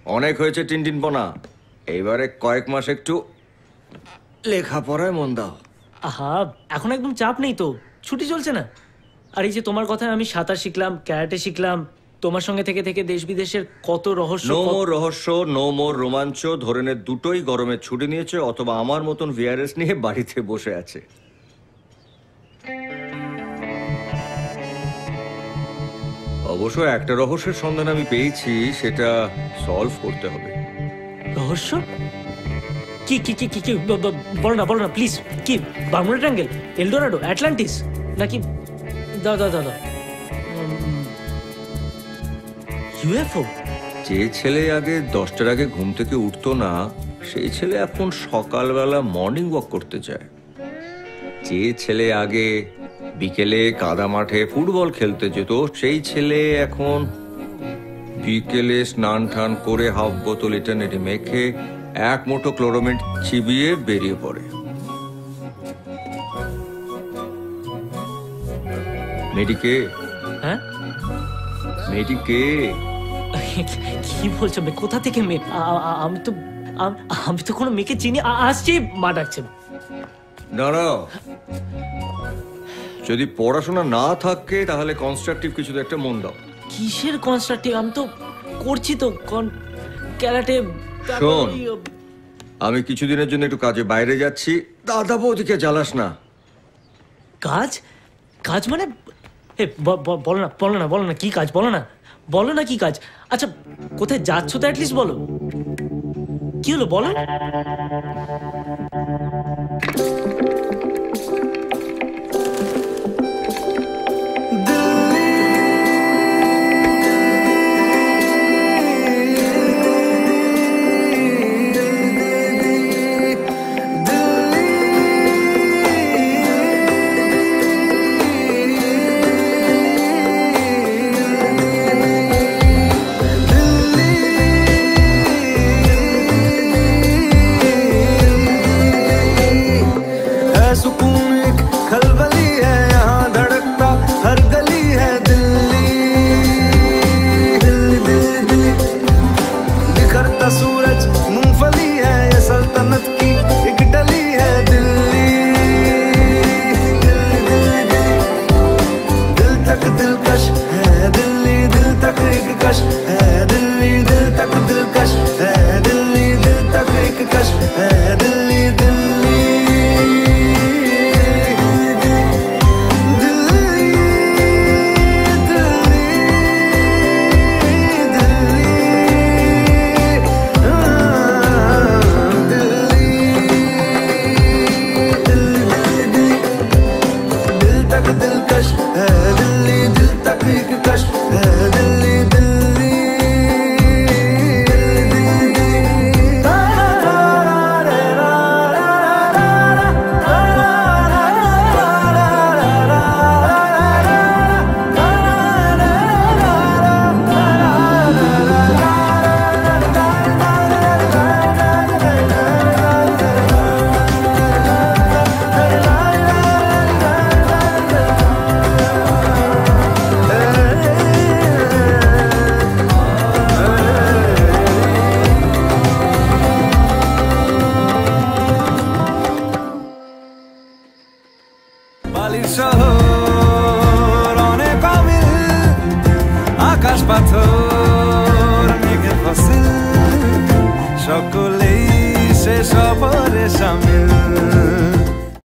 অনেক হয়েছে টিনটিনপনা, এইবারে কয়েক মাস একটু লেখাপড়ায় মন দাও। আহা, এখন একদম চাপ নেই তো, ছুটি চলছে না। আর এই যে তোমার কথায় আমি সাঁতার শিখলাম, ক্যারাটে শিখলাম, তোমার সঙ্গে থেকে থেকে দেশ বিদেশের কত রহস্য। নো মোর রহস্য, নো মোর রোমাঞ্চ। ধরে নে দুটোই গরমের ছুটি নিয়েছে, অথবা আমার মতন ভিআরএস নিয়ে বাড়িতে বসে আছে। অবশ্য একটা রহস্যের সন্ধান আমি পেয়েছি, সেটা সলভ করতে হবে। রহস্য? কি কি কি কি কি বলো না প্লিজ। কি বারমুডা ট্রায়াঙ্গেল, এলডোরাডো, অ্যাটলান্টিস, নাকি দাও দাও দাও দাও ইউএফও? যে ছেলে আগে 10টার আগে ঘুম থেকে উঠতো না, সেই ছেলে এখন সকালবেলা মর্নিং ওয়াক করতে যায়। যে ছেলে আগে বিকেলে কাদা মাঠে ফুটবল খেলতে যেত, সেই ছেলে এখন বিকেলে স্নান টান করে হাফ বোতল ইটারনেটি মেখে এক মুঠো ক্লোরোমিট চিবিয়ে বেরিয়ে পড়ে। মেডিকে? হ্যাঁ, মেডিকে? কি বলছো? কোথা থেকে মেয়ে? আমি তো কোনো মেয়েকে চিনি। আসছি, মা ডাকছে। দাঁড়াও, যদি পড়াশোনা না থাকে তাহলে কনস্ট্রাকটিভ কিছু একটা মন দাও। কিসের কনস্ট্রাকটিভ? আমি তো করছি তো ক্যারাটে। শোন, আমি কিছুদিনের জন্য একটু কাজে বাইরে যাচ্ছি, দাদা বৌদিকে জ্বালাস না। কাজ? কাজ মানে? বলো না কি কাজ, বলো না কি কাজ। আচ্ছা, কোথায় যাচ্ছ তো অ্যাটলিস্ট বলো। কি হলো বলো। পাথর মেঘের ফসল সকলেই সে সবরে সামিল।